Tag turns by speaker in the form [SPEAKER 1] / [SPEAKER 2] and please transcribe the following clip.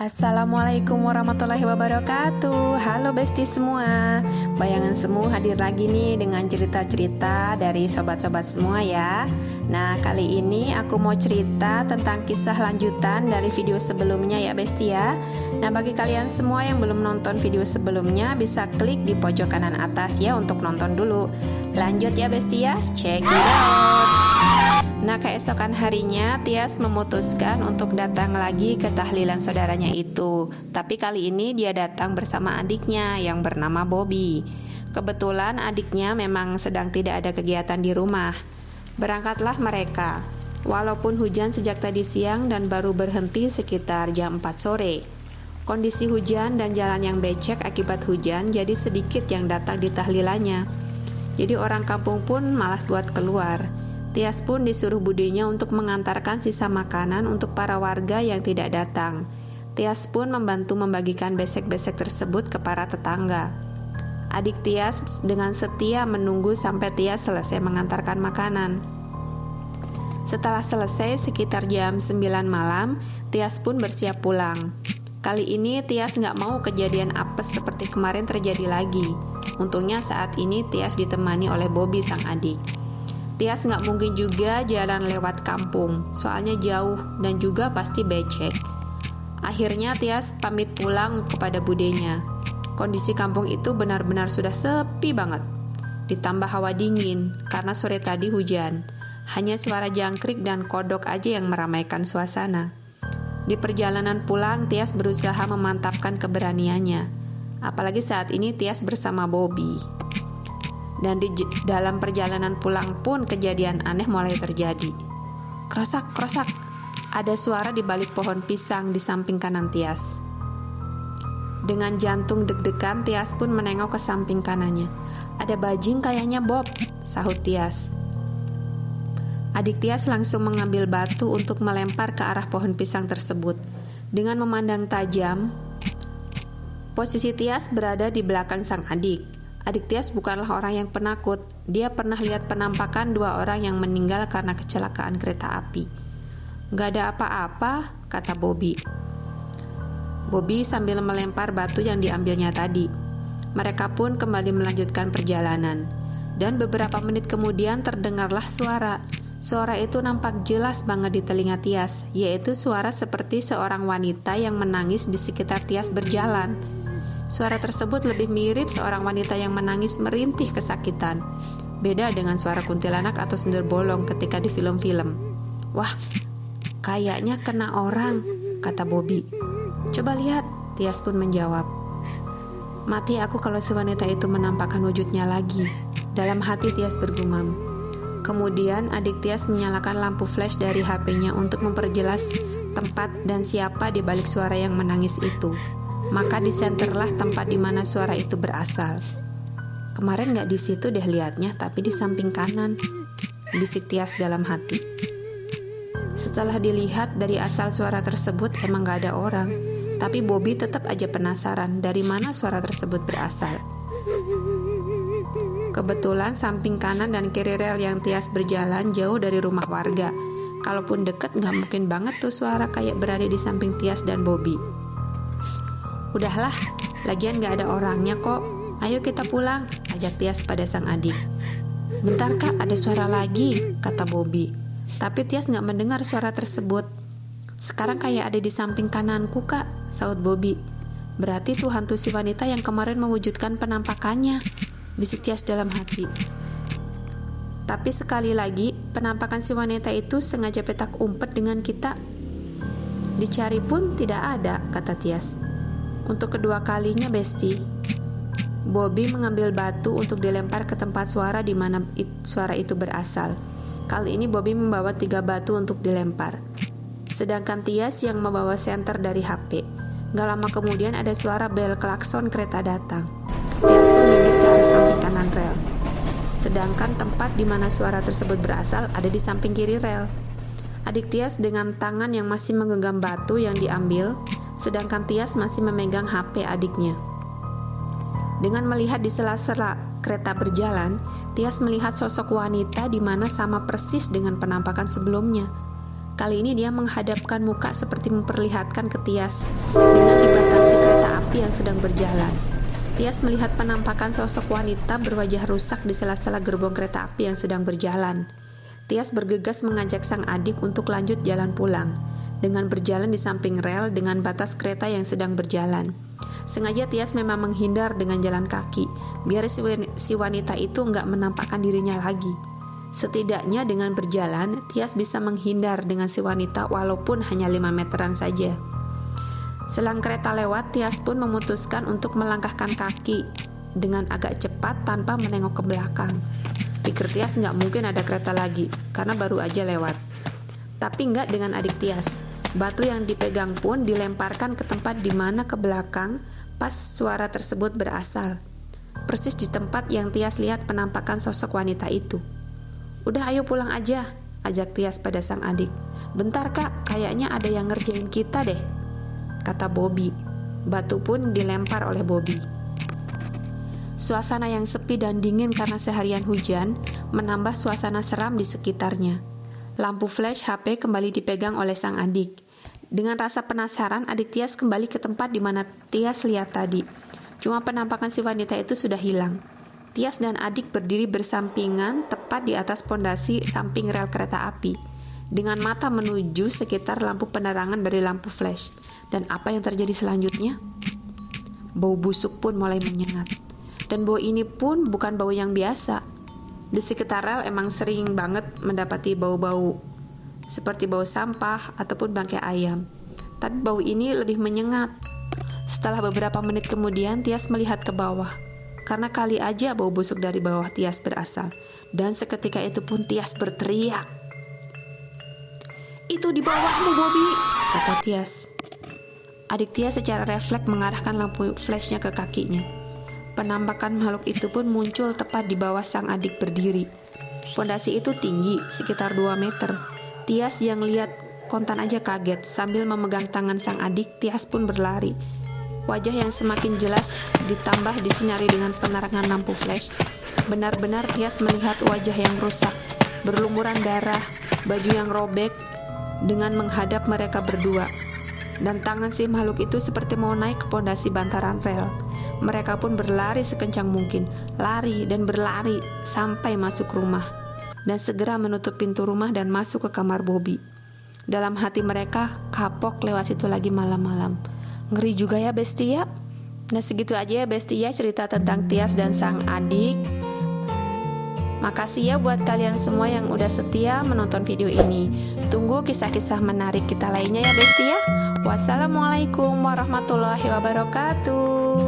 [SPEAKER 1] Assalamualaikum warahmatullahi wabarakatuh. Halo besti semua. Bayangan Semu hadir lagi nih dengan cerita-cerita dari sobat-sobat semua ya. Nah, kali ini aku mau cerita tentang kisah lanjutan dari video sebelumnya ya besti ya. Nah, bagi kalian semua yang belum nonton video sebelumnya, bisa klik di pojok kanan atas ya untuk nonton dulu. Lanjut ya besti ya, check it out. Nah, keesokan harinya Tias memutuskan untuk datang lagi ke tahlilan saudaranya itu. Tapi kali ini dia datang bersama adiknya yang bernama Bobby. Kebetulan adiknya memang sedang tidak ada kegiatan di rumah. Berangkatlah mereka. Walaupun hujan sejak tadi siang dan baru berhenti sekitar jam 4 sore. Kondisi hujan dan jalan yang becek akibat hujan, jadi sedikit yang datang di tahlilannya. Jadi orang kampung pun malas buat keluar. Tias pun disuruh budenya untuk mengantarkan sisa makanan untuk para warga yang tidak datang. Tias pun membantu membagikan besek-besek tersebut ke para tetangga. Adik Tias dengan setia menunggu sampai Tias selesai mengantarkan makanan. Setelah selesai sekitar jam 9 malam, Tias pun bersiap pulang. Kali ini Tias gak mau kejadian apes seperti kemarin terjadi lagi. Untungnya saat ini Tias ditemani oleh Bobby sang adik. Tias nggak mungkin juga jalan lewat kampung, soalnya jauh dan juga pasti becek. Akhirnya Tias pamit pulang kepada budenya. Kondisi kampung itu benar-benar sudah sepi banget. Ditambah hawa dingin, karena sore tadi hujan. Hanya suara jangkrik dan kodok aja yang meramaikan suasana. Di perjalanan pulang, Tias berusaha memantapkan keberaniannya. Apalagi saat ini Tias bersama Bobby. Dan di dalam perjalanan pulang pun kejadian aneh mulai terjadi. Krosak, krosak, ada suara di balik pohon pisang di samping kanan Tias. Dengan jantung deg-degan, Tias pun menengok ke samping kanannya. Ada bajing kayaknya Bob, sahut Tias. Adik Tias langsung mengambil batu untuk melempar ke arah pohon pisang tersebut. Dengan memandang tajam, posisi Tias berada di belakang sang adik. Adik Tias bukanlah orang yang penakut. Dia pernah lihat penampakan 2 orang yang meninggal karena kecelakaan kereta api. Gak ada apa-apa, kata Bobby. Bobby sambil melempar batu yang diambilnya tadi. Mereka pun kembali melanjutkan perjalanan. Dan beberapa menit kemudian terdengarlah suara. Suara itu nampak jelas banget di telinga Tias, yaitu suara seperti seorang wanita yang menangis di sekitar Tias berjalan. Suara tersebut lebih mirip seorang wanita yang menangis merintih kesakitan. Beda dengan suara kuntilanak atau sundel bolong ketika di film-film. Wah, kayaknya kena orang, kata Bobby. Coba lihat, Tias pun menjawab. Mati aku kalau si wanita itu menampakkan wujudnya lagi. Dalam hati Tias bergumam. Kemudian adik Tias menyalakan lampu flash dari HP-nya untuk memperjelas tempat dan siapa di balik suara yang menangis itu. Maka disenterlah tempat di mana suara itu berasal. Kemarin gak di situ deh liatnya, tapi di samping kanan, bisik Tias dalam hati. Setelah dilihat dari asal suara tersebut emang gak ada orang, tapi Bobby tetap aja penasaran dari mana suara tersebut berasal. Kebetulan samping kanan dan kiri rel yang Tias berjalan jauh dari rumah warga. Kalaupun deket gak mungkin banget tuh suara kayak berada di samping Tias dan Bobby. Udahlah, lagian gak ada orangnya kok. Ayo kita pulang, ajak Tias pada sang adik. Bentar kak, ada suara lagi, kata Bobby. Tapi Tias gak mendengar suara tersebut. Sekarang kayak ada di samping kananku kak, sahut Bobby. Berarti tuh hantu si wanita yang kemarin mewujudkan penampakannya, bisik Tias dalam hati. Tapi sekali lagi, penampakan si wanita itu sengaja petak umpet dengan kita. Dicari pun tidak ada, kata Tias. Untuk kedua kalinya besti, Bobby mengambil batu untuk dilempar ke tempat suara di mana suara itu berasal. Kali ini Bobby membawa 3 batu untuk dilempar. Sedangkan Tias yang membawa senter dari HP. Gak lama kemudian ada suara bel klakson kereta datang. Tias pun minggir ke arah samping kanan rel. Sedangkan tempat di mana suara tersebut berasal ada di samping kiri rel. Adik Tias dengan tangan yang masih menggenggam batu yang diambil, sedangkan Tias masih memegang HP adiknya. Dengan melihat di sela-sela kereta berjalan, Tias melihat sosok wanita di mana sama persis dengan penampakan sebelumnya. Kali ini dia menghadapkan muka seperti memperlihatkan ke Tias dengan dibatasi kereta api yang sedang berjalan. Tias melihat penampakan sosok wanita berwajah rusak di sela-sela gerbong kereta api yang sedang berjalan. Tias bergegas mengajak sang adik untuk lanjut jalan pulang, dengan berjalan di samping rel dengan batas kereta yang sedang berjalan. Sengaja Tias memang menghindar dengan jalan kaki, biar si wanita itu nggak menampakkan dirinya lagi. Setidaknya dengan berjalan, Tias bisa menghindar dengan si wanita walaupun hanya 5 meteran saja. Selang kereta lewat, Tias pun memutuskan untuk melangkahkan kaki dengan agak cepat tanpa menengok ke belakang. Pikir Tias nggak mungkin ada kereta lagi, karena baru aja lewat. Tapi nggak dengan adik Tias. Batu yang dipegang pun dilemparkan ke tempat di mana ke belakang pas suara tersebut berasal. Persis di tempat yang Tias lihat penampakan sosok wanita itu. "Udah ayo pulang aja," ajak Tias pada sang adik. "Bentar kak, kayaknya ada yang ngerjain kita deh," kata Bobby. Batu pun dilempar oleh Bobby. Suasana yang sepi dan dingin karena seharian hujan menambah suasana seram di sekitarnya. Lampu flash HP kembali dipegang oleh sang adik. Dengan rasa penasaran, adik Tias kembali ke tempat di mana Tias lihat tadi. Cuma penampakan si wanita itu sudah hilang. Tias dan adik berdiri bersampingan tepat di atas pondasi samping rel kereta api, dengan mata menuju sekitar lampu penerangan dari lampu flash. Dan apa yang terjadi selanjutnya? Bau busuk pun mulai menyengat. Dan bau ini pun bukan bau yang biasa. Di sekitar rel emang sering banget mendapati bau-bau seperti bau sampah ataupun bangkai ayam. Tapi bau ini lebih menyengat. Setelah beberapa menit kemudian, Tias melihat ke bawah. Karena kali aja bau busuk dari bawah Tias berasal. Dan seketika itu pun Tias berteriak. "Itu di bawahmu, Bobby," kata Tias. Adik Tias secara refleks mengarahkan lampu flashnya ke kakinya. Penampakan makhluk itu pun muncul tepat di bawah sang adik berdiri. Fondasi itu tinggi, sekitar 2 meter. Tias yang lihat kontan aja kaget. Sambil memegang tangan sang adik, Tias pun berlari. Wajah yang semakin jelas ditambah disinari dengan penerangan lampu flash. Benar-benar Tias melihat wajah yang rusak, berlumuran darah, baju yang robek, dengan menghadap mereka berdua. Dan tangan si makhluk itu seperti mau naik ke pondasi bantaran rel. Mereka pun berlari sekencang mungkin, lari dan berlari sampai masuk rumah, dan segera menutup pintu rumah dan masuk ke kamar Bobby. Dalam hati mereka, kapok lewat situ lagi malam-malam. Ngeri juga ya Bestia. Nah segitu aja ya Bestia cerita tentang Tias dan sang adik. Makasih ya buat kalian semua yang udah setia menonton video ini. Tunggu kisah-kisah menarik kita lainnya ya Bestia. Wassalamualaikum warahmatullahi wabarakatuh.